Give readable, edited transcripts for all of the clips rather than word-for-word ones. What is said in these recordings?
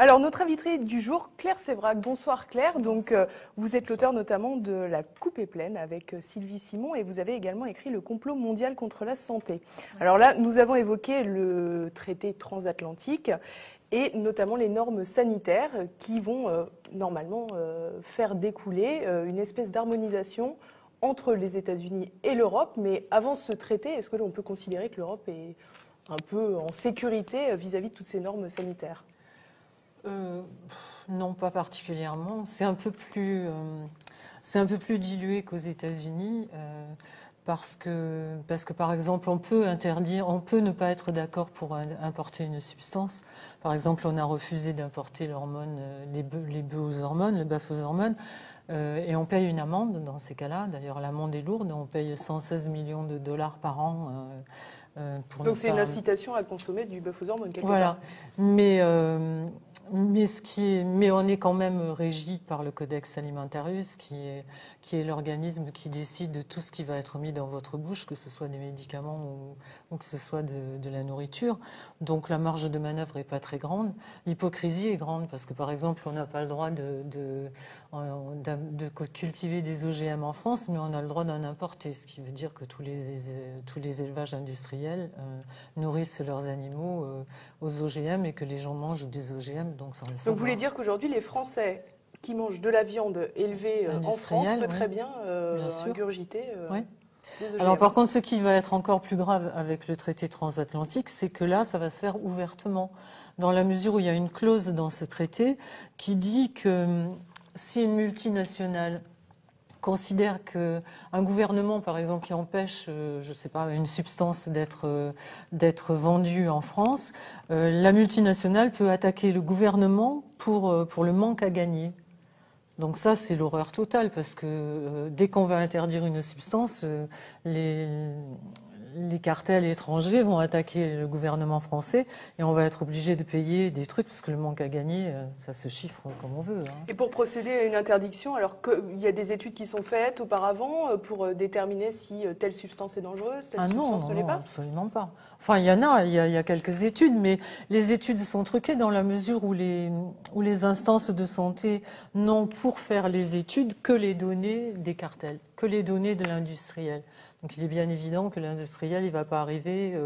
Alors, notre invitée du jour, Claire Sévrac. Bonsoir Claire. Donc, vous êtes l'auteur notamment de La coupe est pleine avec Sylvie Simon et vous avez également écrit Le complot mondial contre la santé. Alors là, nous avons évoqué le traité transatlantique et notamment les normes sanitaires qui vont normalement faire découler une espèce d'harmonisation entre les États-Unis et l'Europe. Mais avant ce traité, est-ce que l'on peut considérer que l'Europe est un peu en sécurité vis-à-vis de toutes ces normes sanitaires ? Non, pas particulièrement. C'est un peu plus dilué qu'aux États-Unis parce que, par exemple, on peut ne pas être d'accord pour importer une substance. Par exemple, on a refusé d'importer l'hormone, les bœufs aux hormones, le bœuf aux hormones, et on paye une amende dans ces cas-là. D'ailleurs, l'amende est lourde. On paye 116 millions de dollars par an. Donc c'est une incitation à consommer du bœuf aux hormones quelque voilà. part. Mais on est quand même régi par le Codex Alimentarius, qui est l'organisme qui décide de tout ce qui va être mis dans votre bouche, que ce soit des médicaments ou que ce soit de la nourriture. Donc la marge de manœuvre n'est pas très grande. L'hypocrisie est grande parce que, par exemple, on n'a pas le droit de cultiver des OGM en France, mais on a le droit d'en importer, ce qui veut dire que tous les élevages industriels nourrissent leurs animaux aux OGM et que les gens mangent des OGM. Donc vous voulez dire qu'aujourd'hui, les Français qui mangent de la viande élevée en France peuvent très bien ingurgiter des OGM. Alors par contre, ce qui va être encore plus grave avec le traité transatlantique, c'est que là, ça va se faire ouvertement, dans la mesure où il y a une clause dans ce traité qui dit que si une multinationale considère qu'un gouvernement, par exemple, qui empêche, je sais pas, une substance d'être vendue en France, la multinationale peut attaquer le gouvernement pour le manque à gagner. Donc ça, c'est l'horreur totale, parce que dès qu'on va interdire une substance, les cartels étrangers vont attaquer le gouvernement français et on va être obligé de payer des trucs parce que le manque à gagner, ça se chiffre comme on veut. Et pour procéder à une interdiction, alors qu'il y a des études qui sont faites auparavant pour déterminer si telle substance est dangereuse, telle substance ne l'est pas ? Absolument pas. Enfin, il y a quelques études, mais les études sont truquées dans la mesure où les instances de santé n'ont pour faire les études que les données des cartels, que les données de l'industriel. Donc il est bien évident que l'industriel, il ne va pas arriver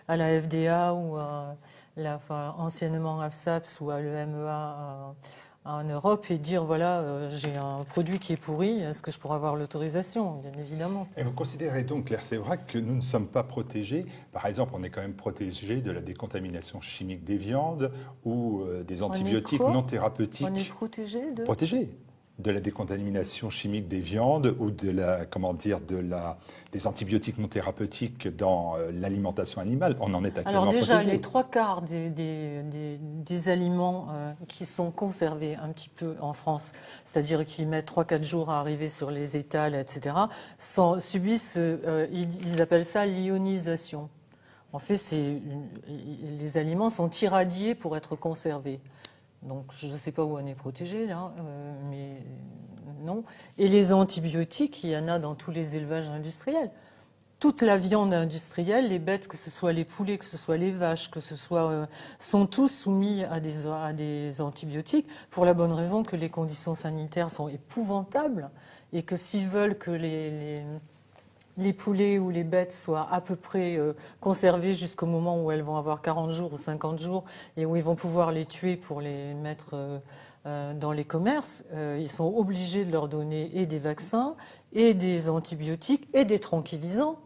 à la FDA ou anciennement AFSAPS ou à l'EMEA en Europe et dire voilà, j'ai un produit qui est pourri, est-ce que je pourrais avoir l'autorisation? Bien évidemment. Et vous considérez donc, Claire Sévrac, que nous ne sommes pas protégés? Par exemple, on est quand même protégé de la décontamination chimique des viandes ou des antibiotiques non thérapeutiques. On est protégé de... Protégé de la décontamination chimique des viandes ou des antibiotiques non thérapeutiques dans l'alimentation animale. On en est actuellement protégé. Alors déjà, les 3/4 des aliments qui sont conservés un petit peu en France, c'est-à-dire qui mettent 3-4 jours à arriver sur les étals, etc., subissent, ils appellent ça l'ionisation. En fait, les aliments sont irradiés pour être conservés. Donc, je ne sais pas où on est protégé, là, mais non. Et les antibiotiques, il y en a dans tous les élevages industriels. Toute la viande industrielle, les bêtes, que ce soit les poulets, que ce soit les vaches, sont tous soumis à des antibiotiques pour la bonne raison que les conditions sanitaires sont épouvantables et que s'ils veulent que les poulets ou les bêtes soient à peu près conservées jusqu'au moment où elles vont avoir 40 jours ou 50 jours et où ils vont pouvoir les tuer pour les mettre dans les commerces, ils sont obligés de leur donner et des vaccins et des antibiotiques et des tranquillisants.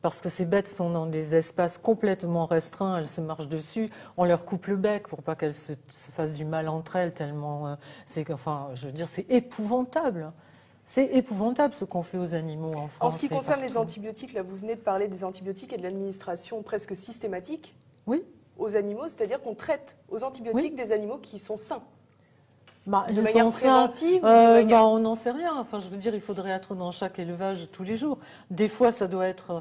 Parce que ces bêtes sont dans des espaces complètement restreints, elles se marchent dessus, on leur coupe le bec pour pas qu'elles se fassent du mal entre elles, tellement c'est épouvantable. C'est épouvantable ce qu'on fait aux animaux en France. En ce qui concerne les antibiotiques, là vous venez de parler des antibiotiques et de l'administration presque systématique aux animaux, c'est-à-dire qu'on traite aux antibiotiques des animaux qui sont sains. De manière préventive on n'en sait rien. Enfin, je veux dire, il faudrait être dans chaque élevage tous les jours. Quelquefois, ça doit être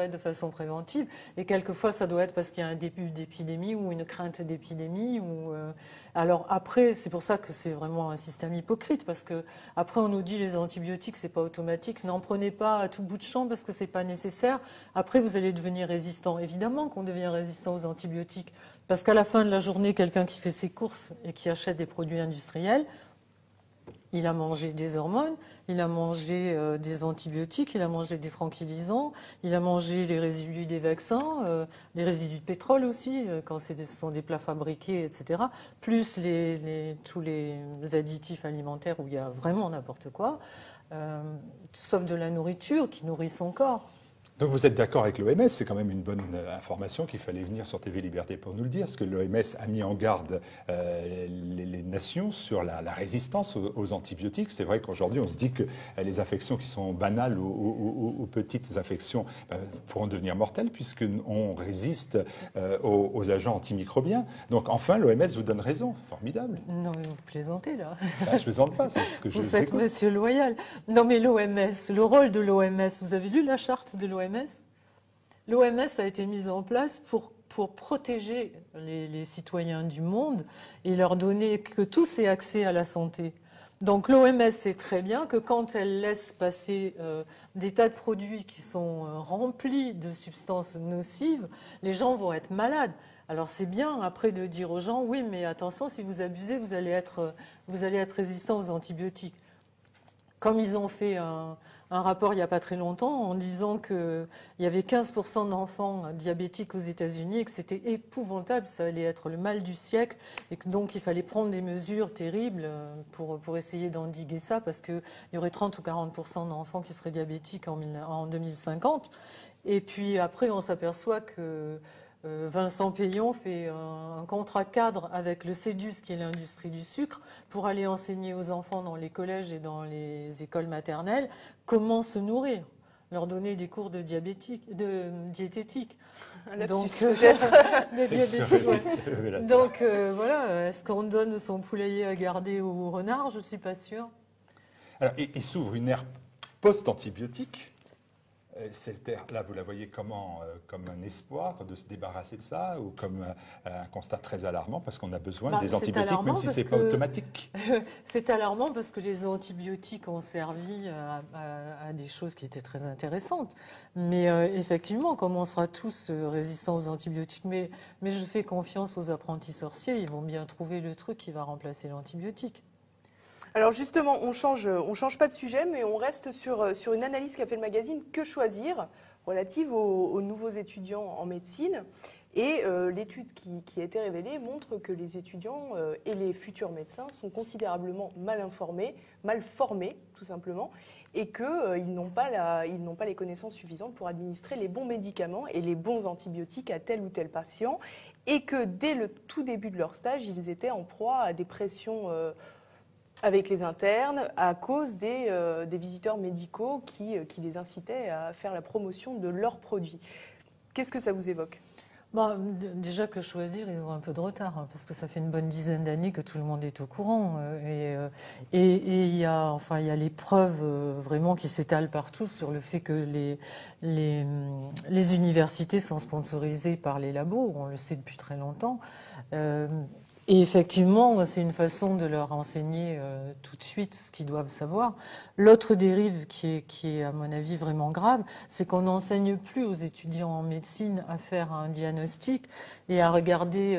de façon préventive, et quelquefois, ça doit être parce qu'il y a un début d'épidémie ou une crainte d'épidémie. Alors après, c'est pour ça que c'est vraiment un système hypocrite, parce que après, on nous dit les antibiotiques, c'est pas automatique. N'en prenez pas à tout bout de champ parce que c'est pas nécessaire. Après, vous allez devenir résistant. Évidemment qu'on devient résistant aux antibiotiques. Parce qu'à la fin de la journée, quelqu'un qui fait ses courses et qui achète des produits industriels, il a mangé des hormones, il a mangé des antibiotiques, il a mangé des tranquillisants, il a mangé les résidus des vaccins, des résidus de pétrole aussi, quand ce sont des plats fabriqués, etc. Plus tous les additifs alimentaires où il y a vraiment n'importe quoi, sauf de la nourriture qui nourrit son corps. Donc vous êtes d'accord avec l'OMS, c'est quand même une bonne information qu'il fallait venir sur TV Liberté pour nous le dire, parce que l'OMS a mis en garde les nations sur la résistance aux antibiotiques. C'est vrai qu'aujourd'hui on se dit que les infections qui sont banales ou petites infections pourront devenir mortelles puisqu'on résiste aux agents antimicrobiens. Donc enfin l'OMS vous donne raison, formidable. Non mais vous plaisantez là. Ben, je plaisante pas, c'est ce que vous faites monsieur loyal. Non mais l'OMS, le rôle de l'OMS, vous avez lu la charte de l'OMS? L'OMS a été mise en place pour protéger les citoyens du monde et leur donner que tous aient accès à la santé. Donc l'OMS sait très bien que quand elle laisse passer des tas de produits qui sont remplis de substances nocives, les gens vont être malades. Alors c'est bien après de dire aux gens, oui mais attention, si vous abusez, vous allez être résistant aux antibiotiques. Comme ils ont fait un rapport il n'y a pas très longtemps en disant qu'il y avait 15% d'enfants diabétiques aux États-Unis et que c'était épouvantable, ça allait être le mal du siècle et que donc il fallait prendre des mesures terribles pour essayer d'endiguer ça parce qu'il y aurait 30 ou 40% d'enfants qui seraient diabétiques en 2050. Et puis après on s'aperçoit que Vincent Payon fait un contrat cadre avec le CEDUS, qui est l'industrie du sucre, pour aller enseigner aux enfants dans les collèges et dans les écoles maternelles comment se nourrir, leur donner des cours de diététique. Donc, donc voilà, est-ce qu'on donne son poulailler à garder au renard? Je ne suis pas sûre. Alors, il s'ouvre une ère post-antibiotique. Cette ère-là, vous la voyez comment? Comme un espoir de se débarrasser de ça ou comme un constat très alarmant parce qu'on a besoin des antibiotiques même si ce n'est pas automatique? C'est alarmant parce que les antibiotiques ont servi à des choses qui étaient très intéressantes. Mais effectivement, comme on sera tous résistants aux antibiotiques, mais je fais confiance aux apprentis sorciers, ils vont bien trouver le truc qui va remplacer l'antibiotique. Alors justement, on change pas de sujet, mais on reste sur une analyse qu'a fait le magazine Que choisir, relative aux nouveaux étudiants en médecine. Et l'étude qui a été révélée montre que les étudiants et les futurs médecins sont considérablement mal informés, mal formés tout simplement, et qu'ils n'ont pas les connaissances suffisantes pour administrer les bons médicaments et les bons antibiotiques à tel ou tel patient, et que dès le tout début de leur stage, ils étaient en proie à des pressions avec les internes, à cause des visiteurs médicaux qui les incitaient à faire la promotion de leurs produits. Qu'est-ce que ça vous évoque? Bon, déjà que choisir, ils ont un peu de retard, hein, parce que ça fait une bonne dizaine d'années que tout le monde est au courant. Et il y a les preuves vraiment qui s'étalent partout sur le fait que les universités sont sponsorisées par les labos, on le sait depuis très longtemps. Et effectivement, c'est une façon de leur enseigner tout de suite ce qu'ils doivent savoir. L'autre dérive qui est, à mon avis, vraiment grave, c'est qu'on n'enseigne plus aux étudiants en médecine à faire un diagnostic et à regarder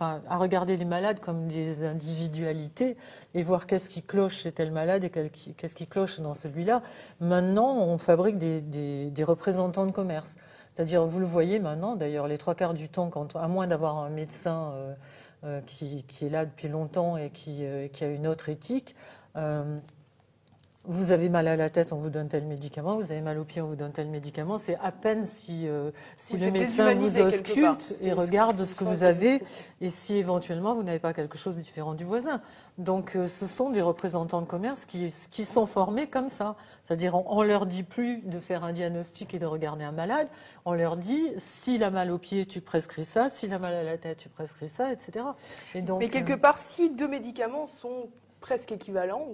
à regarder les malades comme des individualités et voir qu'est-ce qui cloche chez tel malade et qu'est-ce qui cloche dans celui-là. Maintenant, on fabrique des représentants de commerce. C'est-à-dire, vous le voyez maintenant, d'ailleurs, les 3/4 du temps, à moins d'avoir un médecin qui est là depuis longtemps et qui a une autre éthique, vous avez mal à la tête, on vous donne tel médicament, vous avez mal aux pieds, on vous donne tel médicament. C'est à peine si le médecin vous ausculte et regarde ce que vous avez et si éventuellement vous n'avez pas quelque chose de différent du voisin. Donc ce sont des représentants de commerce qui sont formés comme ça. C'est-à-dire on leur dit plus de faire un diagnostic et de regarder un malade, on leur dit s'il a mal aux pieds, tu prescris ça, s'il a mal à la tête, tu prescris ça, etc. Et donc, mais quelque part, si deux médicaments sont presque équivalents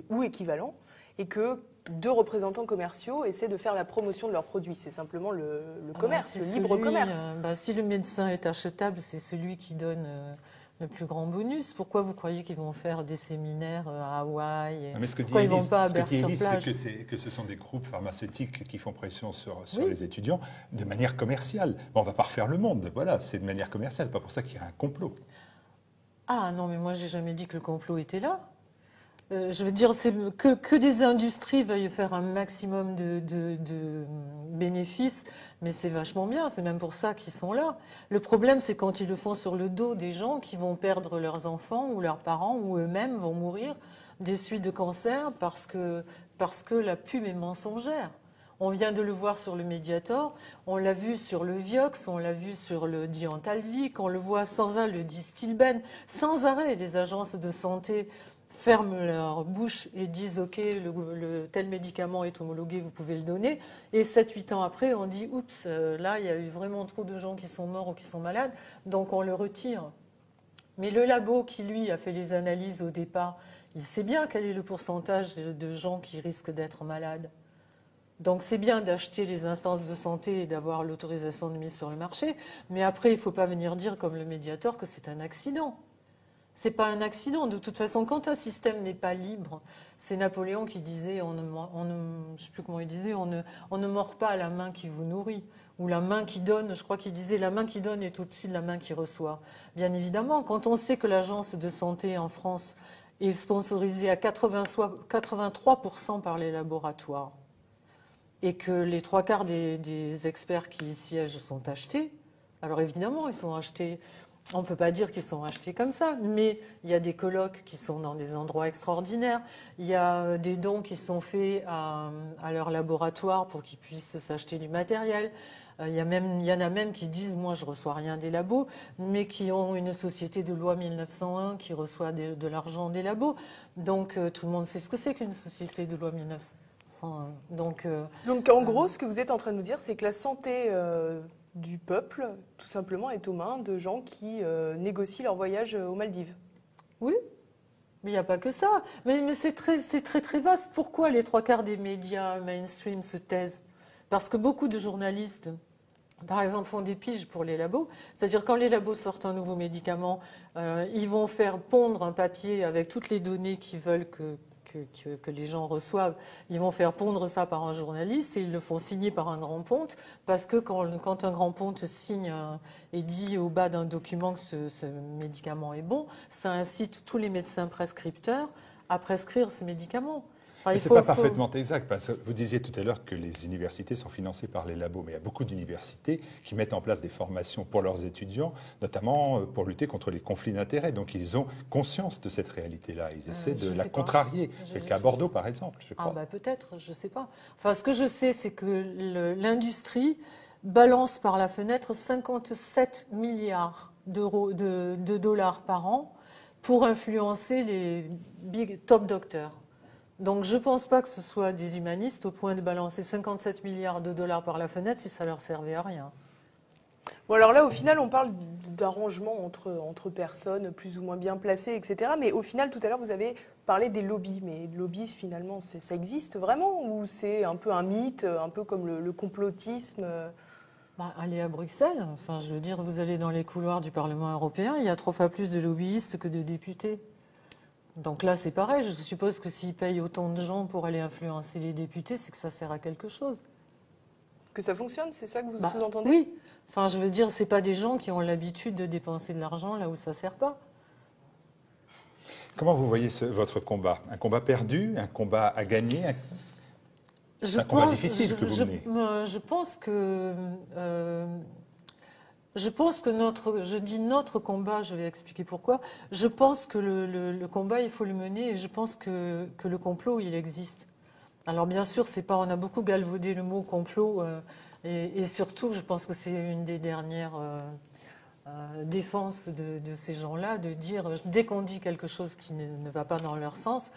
ou équivalents, et que deux représentants commerciaux essaient de faire la promotion de leurs produits. C'est simplement le commerce, le libre commerce. Si le médecin est achetable, c'est celui qui donne le plus grand bonus. Pourquoi vous croyez qu'ils vont faire des séminaires à Hawaï? Mais ce que dit Pourquoi ils vont Élise, pas à ce que dit Élise, Berck-sur-Plage? c'est que ce sont des groupes pharmaceutiques qui font pression sur Oui. les étudiants de manière commerciale. Bon, on ne va pas refaire le monde, voilà, c'est de manière commerciale, pas pour ça qu'il y a un complot. Ah non, mais moi, j'ai jamais dit que le complot était là. Je veux dire, c'est que des industries veuillent faire un maximum de bénéfices, mais c'est vachement bien, c'est même pour ça qu'ils sont là. Le problème, c'est quand ils le font sur le dos des gens qui vont perdre leurs enfants ou leurs parents ou eux-mêmes vont mourir des suites de cancer parce que la pub est mensongère. On vient de le voir sur le Mediator, on l'a vu sur le Vioxx, on l'a vu sur le Diantalvic, on le voit sans arrêt, le Distilben, sans arrêt. Les agences de santé ferment leur bouche et disent « Ok, le tel médicament est homologué, vous pouvez le donner ». Et 7-8 ans après, on dit « Oups, là, il y a eu vraiment trop de gens qui sont morts ou qui sont malades, donc on le retire ». Mais le labo qui, lui, a fait les analyses au départ, il sait bien quel est le pourcentage de gens qui risquent d'être malades. Donc c'est bien d'acheter les instances de santé et d'avoir l'autorisation de mise sur le marché, mais après, il ne faut pas venir dire, comme le Mediator, que c'est un accident. C'est pas un accident. De toute façon, quand un système n'est pas libre, c'est Napoléon qui disait, je sais plus comment il disait, on ne mord pas à la main qui vous nourrit. Ou la main qui donne, je crois qu'il disait, la main qui donne est au-dessus de la main qui reçoit. Bien évidemment, quand on sait que l'agence de santé en France est sponsorisée à 83% par les laboratoires, et que les 3/4 des experts qui y siègent sont achetés, alors évidemment, ils sont achetés. On ne peut pas dire qu'ils sont achetés comme ça, mais il y a des colloques qui sont dans des endroits extraordinaires. Il y a des dons qui sont faits à leur laboratoire pour qu'ils puissent s'acheter du matériel. Il y en a même qui disent « moi, je ne reçois rien des labos », mais qui ont une société de loi 1901 qui reçoit de l'argent des labos. Donc, tout le monde sait ce que c'est qu'une société de loi 1901. Donc en gros, ce que vous êtes en train de nous dire, c'est que la santé du peuple, tout simplement, est aux mains de gens qui négocient leur voyage aux Maldives. Oui, mais il n'y a pas que ça. Mais c'est très vaste. Pourquoi les 3/4 des médias mainstream se taisent? Parce que beaucoup de journalistes, par exemple, font des piges pour les labos. C'est-à-dire quand les labos sortent un nouveau médicament, ils vont faire pondre un papier avec toutes les données qu'ils veulent que les gens reçoivent. Ils vont faire pondre ça par un journaliste et ils le font signer par un grand ponte parce que quand un grand ponte signe et dit au bas d'un document que ce médicament est bon, ça incite tous les médecins prescripteurs à prescrire ce médicament. Mais ce n'est pas parfaitement exact, parce que vous disiez tout à l'heure que les universités sont financées par les labos, mais il y a beaucoup d'universités qui mettent en place des formations pour leurs étudiants, notamment pour lutter contre les conflits d'intérêts. Donc ils ont conscience de cette réalité-là, ils essaient de la contrarier. C'est le cas à Bordeaux, par exemple, je crois. Ah bah peut-être, je ne sais pas. Enfin, ce que je sais, c'est que l'industrie balance par la fenêtre 57 milliards de dollars par an pour influencer les top docteurs. Donc je ne pense pas que ce soit des humanistes au point de balancer 57 milliards de dollars par la fenêtre si ça leur servait à rien. Bon, alors là, au final, on parle d'arrangements entre personnes plus ou moins bien placées, etc. Mais au final, tout à l'heure, vous avez parlé des lobbies. Mais les lobbies, finalement, ça existe vraiment? Ou c'est un peu un mythe, un peu comme le complotisme? Allez à Bruxelles. Enfin, je veux dire, vous allez dans les couloirs du Parlement européen, il y a 3 fois plus de lobbyistes que de députés. Donc là, c'est pareil. Je suppose que s'ils payent autant de gens pour aller influencer les députés, c'est que ça sert à quelque chose. Que ça fonctionne, c'est ça que vous sous-entendez? Oui. Enfin, je veux dire, c'est pas des gens qui ont l'habitude de dépenser de l'argent là où ça sert pas. Comment vous voyez votre combat? Un combat perdu? Un combat à gagner? C'est un combat difficile que vous menez. Je pense que... je dis notre combat, je vais expliquer pourquoi. Je pense que le combat, il faut le mener et je pense que le complot, il existe. Alors bien sûr, on a beaucoup galvaudé le mot complot et surtout, je pense que c'est une des dernières défenses de ces gens-là, de dire, dès qu'on dit quelque chose qui ne va pas dans leur sens,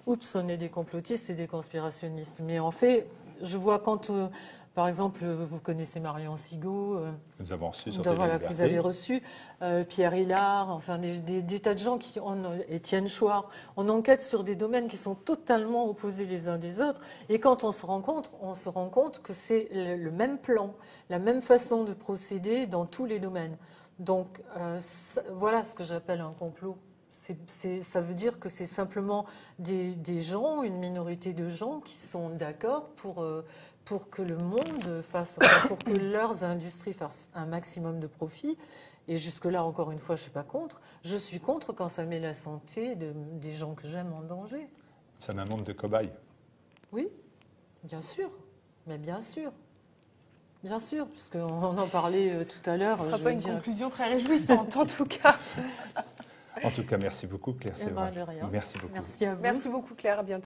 oups, on est des complotistes et des conspirationnistes. Mais en fait, je vois quand... Par exemple, vous connaissez Marion Sigaud, nous avons reçu sur que vous avez reçu, Pierre Hillard, enfin des tas de gens Étienne Chouard, on enquête sur des domaines qui sont totalement opposés les uns des autres. Et quand on se rend compte que c'est le même plan, la même façon de procéder dans tous les domaines. Donc, voilà ce que j'appelle un complot. Ça veut dire que c'est simplement des gens, une minorité de gens qui sont d'accord pour que le monde fasse, pour que leurs industries fassent un maximum de profit. Et jusque-là, encore une fois, je ne suis pas contre. Je suis contre quand ça met la santé des gens que j'aime en danger. C'est un monde de cobayes. Oui, bien sûr. Mais bien sûr. Bien sûr, puisqu'on en parlait tout à l'heure. Ce ne sera pas une conclusion très réjouissante, en tout cas. En tout cas, merci beaucoup, Claire Sévrac. De rien. Merci beaucoup. Merci à vous. Merci beaucoup, Claire. À bientôt.